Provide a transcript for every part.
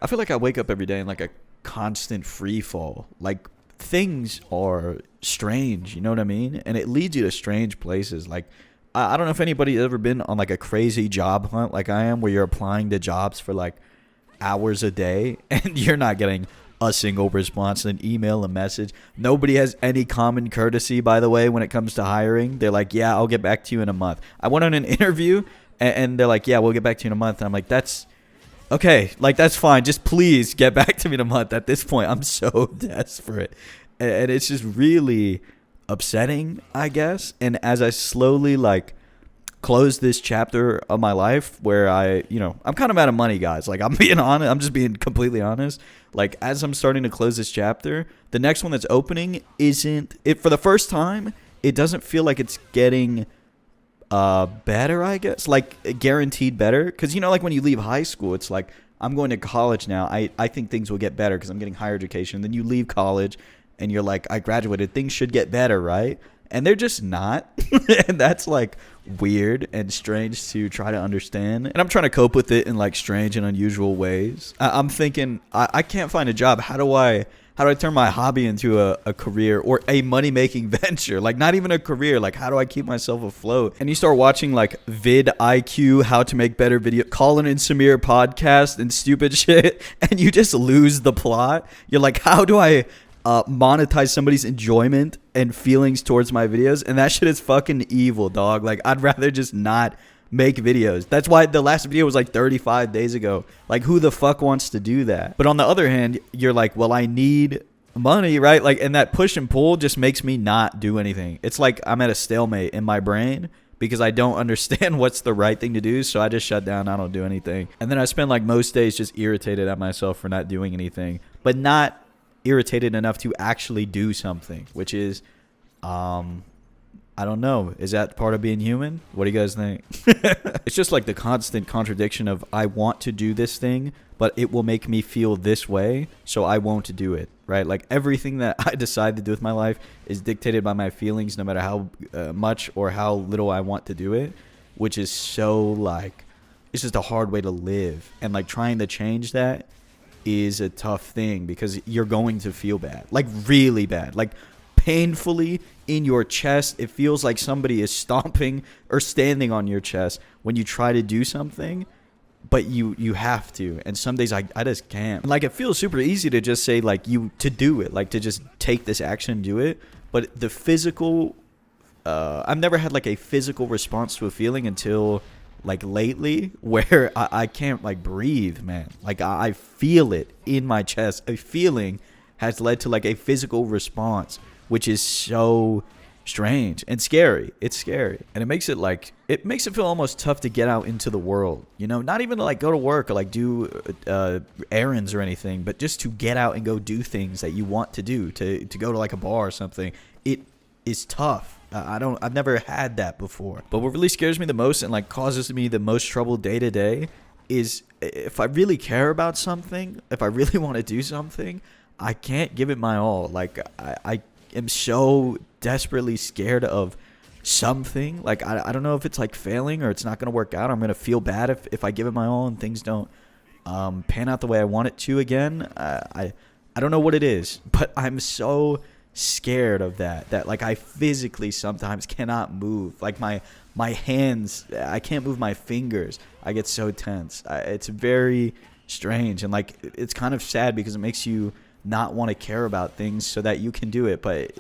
I feel like I wake up every day in like a constant free fall. Like things are strange, you know what I mean? And it leads you to strange places. Like I don't know if anybody's ever been on like a crazy job hunt like I am, where you're applying to jobs for like hours a day and you're not getting a single response, an email, a message. Nobody has any common courtesy, by the way, when it comes to hiring. They're like, yeah, I'll get back to you in a month. I went on an interview and they're like, yeah, we'll get back to you in a month. And I'm like, that's okay. Like, that's fine. Just please get back to me in a month. At this point, I'm so desperate. And it's just really upsetting, I guess. And as I slowly like close this chapter of my life where I'm kind of out of money, guys. Like, I'm being honest. I'm just being completely honest. Like, as I'm starting to close this chapter, the next one that's opening isn't it for the first time. It doesn't feel like it's getting better, I guess, like guaranteed better. Because, like when you leave high school, it's like, I'm going to college now. I think things will get better because I'm getting higher education. Then you leave college and you're like, I graduated. Things should get better, right? And they're just not. And that's like weird and strange to try to understand. And I'm trying to cope with it in like strange and unusual ways. I'm thinking, I can't find a job. How do I turn my hobby into a career or a money-making venture? Like, not even a career. Like, how do I keep myself afloat? And you start watching like vidIQ, how to make better video, Colin and Samir podcast and stupid shit. And you just lose the plot. You're like, how do I monetize somebody's enjoyment and feelings towards my videos? And that shit is fucking evil, dog. Like, I'd rather just not make videos. That's why the last video was like 35 days ago. Like, who the fuck wants to do that? But on the other hand, you're like, well, I need money, right? Like, and that push and pull just makes me not do anything. It's like I'm at a stalemate in my brain because I don't understand what's the right thing to do. So I just shut down. I don't do anything. And then I spend like most days just irritated at myself for not doing anything, but not irritated enough to actually do something, which is I don't know, is that part of being human? What do you guys think? It's just like the constant contradiction of, I want to do this thing, but it will make me feel this way, so I won't do it, right? Like, everything that I decide to do with my life is dictated by my feelings, no matter how much or how little I want to do it, which is so like, it's just a hard way to live. And like, trying to change that is a tough thing because you're going to feel bad, like really bad, like painfully in your chest. It feels like somebody is stomping or standing on your chest when you try to do something, but you have to. And some days I just can't. Like, it feels super easy to just say like to do it, like to just take this action and do it. But the physical, I've never had like a physical response to a feeling until like lately, where I can't like breathe, man. Like, I feel it in my chest. A feeling has led to like a physical response, which is so strange and scary. It's scary. And it makes it feel almost tough to get out into the world, not even to like go to work or like do errands or anything, but just to get out and go do things that you want to do, to go to like a bar or something. It is tough. I've never had that before. But what really scares me the most and like causes me the most trouble day to day is, if I really care about something, if I really want to do something, I can't give it my all. Like, I am so desperately scared of something. Like, I don't know if it's like failing or it's not going to work out. I'm going to feel bad if I give it my all and things don't pan out the way I want it to again. I don't know what it is, but I'm so scared of that like I physically sometimes cannot move. Like, my hands, I can't move my fingers. I get so tense. It's very strange, and like, it's kind of sad because it makes you not want to care about things so that you can do it. But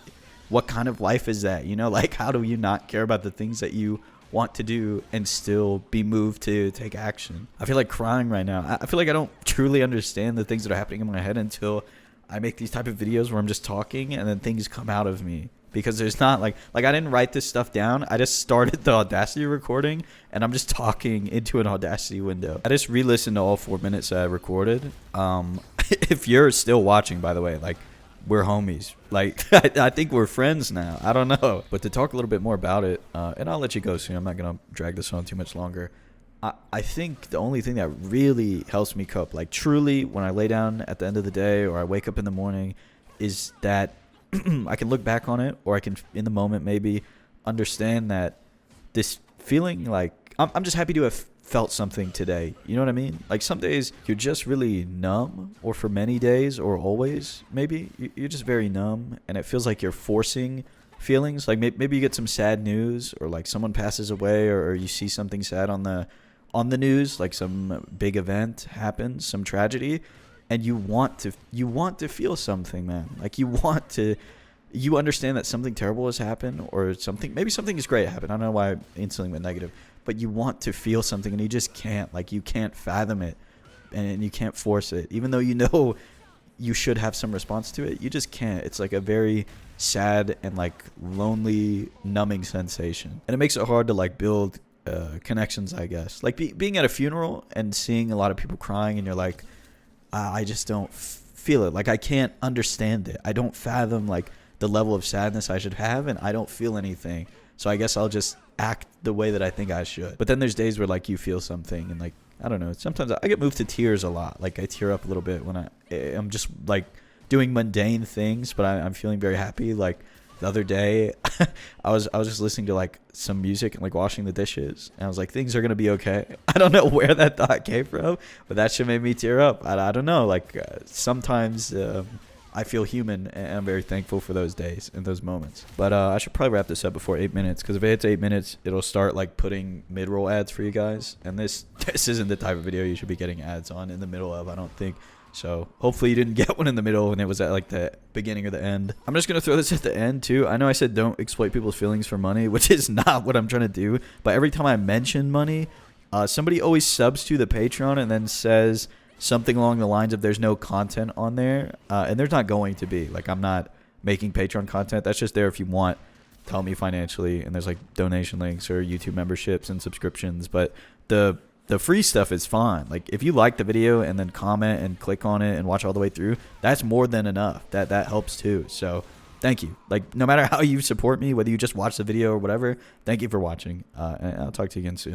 what kind of life is that? Like, how do you not care about the things that you want to do and still be moved to take action? I feel like crying right now. I feel like I don't truly understand the things that are happening in my head until I make these type of videos where I'm just talking and then things come out of me. Because there's not like I didn't write this stuff down. I just started the Audacity recording and I'm just talking into an Audacity window. I just re-listened to all 4 minutes I recorded. If you're still watching, by the way, like, we're homies. Like, I think we're friends now. I don't know. But to talk a little bit more about it, and I'll let you go soon. I'm not going to drag this on too much longer. I think the only thing that really helps me cope, like truly when I lay down at the end of the day or I wake up in the morning, is that I can look back on it, or I can, in the moment, maybe understand that this feeling, like, I'm just happy to have felt something today. You know what I mean? Like some days you're just really numb, or for many days or always, maybe you're just very numb, and it feels like you're forcing feelings. Like maybe you get some sad news, or like someone passes away, or you see something sad on the news, like some big event happens, some tragedy, and you want to feel something, man. Like you understand that something terrible has happened, or maybe something is great happened. I don't know why I instantly went negative, but you want to feel something, and you just can't. Like you can't fathom it, and you can't force it, even though you know you should have some response to it. You just can't. It's like a very sad and like lonely, numbing sensation, and it makes it hard to like build connections, I guess. Like being at a funeral and seeing a lot of people crying, and you're like, I just don't feel it. Like I can't understand it. I don't fathom like the level of sadness I should have, and I don't feel anything. So I guess I'll just act the way that I think I should. But then there's days where like you feel something, and like I don't know. Sometimes I get moved to tears a lot. Like I tear up a little bit when I'm just like doing mundane things, but I'm feeling very happy. Like the other day, I was just listening to like some music and like washing the dishes, and I was like, things are gonna be okay. I don't know where that thought came from, but that shit made me tear up. I don't know. Like sometimes I feel human, and I'm very thankful for those days and those moments. But I should probably wrap this up before 8 minutes, because if it hits 8 minutes, it'll start like putting mid-roll ads for you guys, and this isn't the type of video you should be getting ads on in the middle of, I don't think. So hopefully you didn't get one in the middle and it was at like the beginning or the end. I'm just going to throw this at the end too. I know I said don't exploit people's feelings for money, which is not what I'm trying to do. But every time I mention money, somebody always subs to the Patreon and then says something along the lines of there's no content on there. And there's not going to be. Like I'm not making Patreon content. That's just there if you want to help me financially. And there's like donation links or YouTube memberships and subscriptions. But the free stuff is fine. Like if you like the video and then comment and click on it and watch all the way through, that's more than enough. That helps too. So thank you. Like no matter how you support me, whether you just watch the video or whatever, thank you for watching. And I'll talk to you again soon.